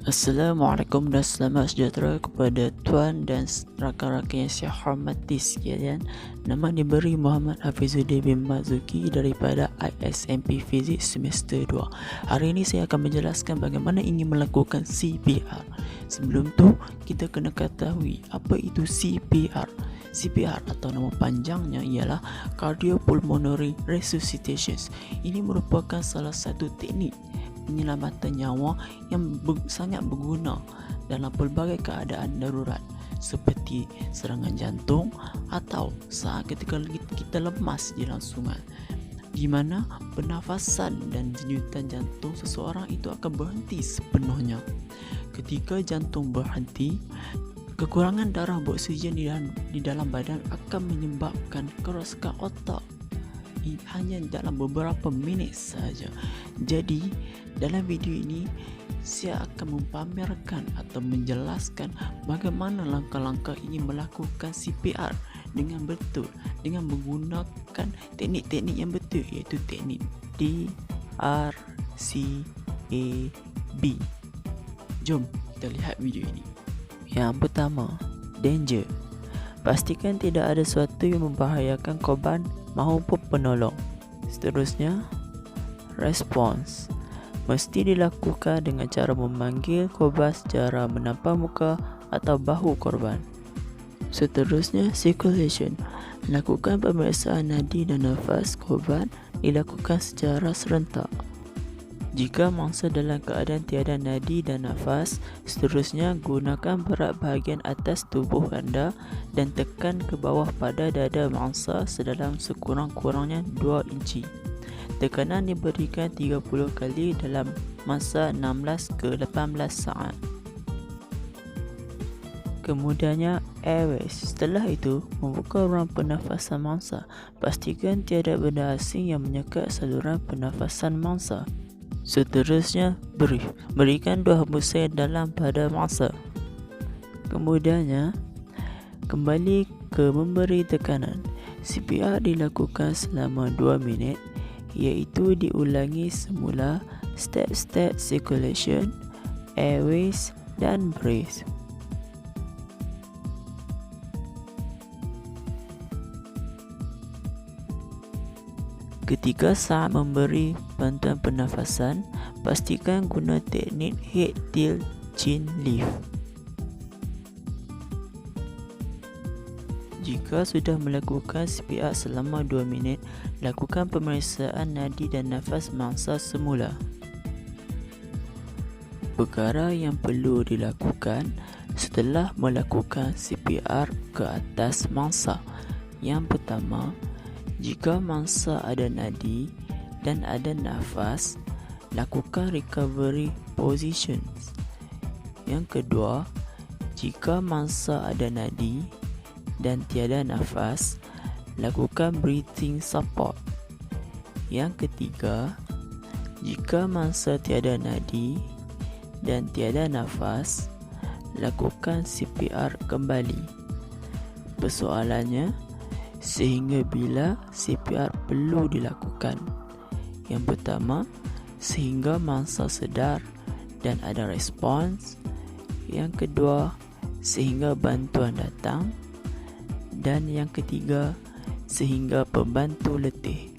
Assalamualaikum dan selamat sejahtera kepada tuan dan rakan-rakan yang saya hormati sekalian. Nama diberi Muhammad Hafizuddin bin Mazuki daripada ISMP Fizik semester 2. Hari ini saya akan menjelaskan bagaimana ingin melakukan CPR. Sebelum tu, kita kena ketahui apa itu CPR. CPR atau nama panjangnya ialah Cardiopulmonary Resuscitation. Ini merupakan salah satu teknik penyelamatan nyawa yang sangat berguna dalam pelbagai keadaan darurat seperti serangan jantung atau saat ketika kita lemas di langsungan, di mana pernafasan dan denyutan jantung seseorang itu akan berhenti sepenuhnya. Ketika jantung berhenti, kekurangan darah beroksigen di dalam badan akan menyebabkan kerosakan otak hanya dalam beberapa minit sahaja. Jadi, dalam video ini saya akan mempamerkan atau menjelaskan bagaimana langkah-langkah ini melakukan CPR dengan betul, dengan menggunakan teknik-teknik yang betul, iaitu teknik DRCAB. Jom kita lihat video ini. Yang pertama, danger. Pastikan tidak ada sesuatu yang membahayakan korban maupun penolong. Seterusnya, respons. Mesti dilakukan dengan cara memanggil korban secara menampar muka atau bahu korban. Seterusnya, circulation. Lakukan pemeriksaan nadi dan nafas korban dilakukan secara serentak. Jika mangsa dalam keadaan tiada nadi dan nafas, seterusnya gunakan berat bahagian atas tubuh anda dan tekan ke bawah pada dada mangsa sedalam sekurang-kurangnya 2 inci. Tekanan diberikan 30 kali dalam masa 16 ke 18 saat. Kemudiannya airways. Setelah itu, membuka ruang pernafasan mangsa. Pastikan tiada benda asing yang menyekat saluran pernafasan mangsa. Seterusnya, breathe. Berikan 2 hembusan dalam pada mangsa. Kemudiannya, kembali ke memberi tekanan. CPR dilakukan selama 2 minit, iaitu diulangi semula step-step circulation, airways dan breathe. Ketika saat memberi bantuan pernafasan, pastikan guna teknik head tilt chin lift. Jika sudah melakukan CPR selama 2 minit, lakukan pemeriksaan nadi dan nafas mangsa semula. Perkara yang perlu dilakukan setelah melakukan CPR ke atas mangsa. Yang pertama, jika mangsa ada nadi dan ada nafas, lakukan recovery positions. Yang kedua, jika mangsa ada nadi dan tiada nafas, lakukan breathing support. Yang ketiga, jika mangsa tiada nadi dan tiada nafas, lakukan CPR kembali. Persoalannya, sehingga bila CPR perlu dilakukan? Yang pertama, sehingga mangsa sedar dan ada respons. Yang kedua, sehingga bantuan datang. Dan yang ketiga, sehingga pembantu letih.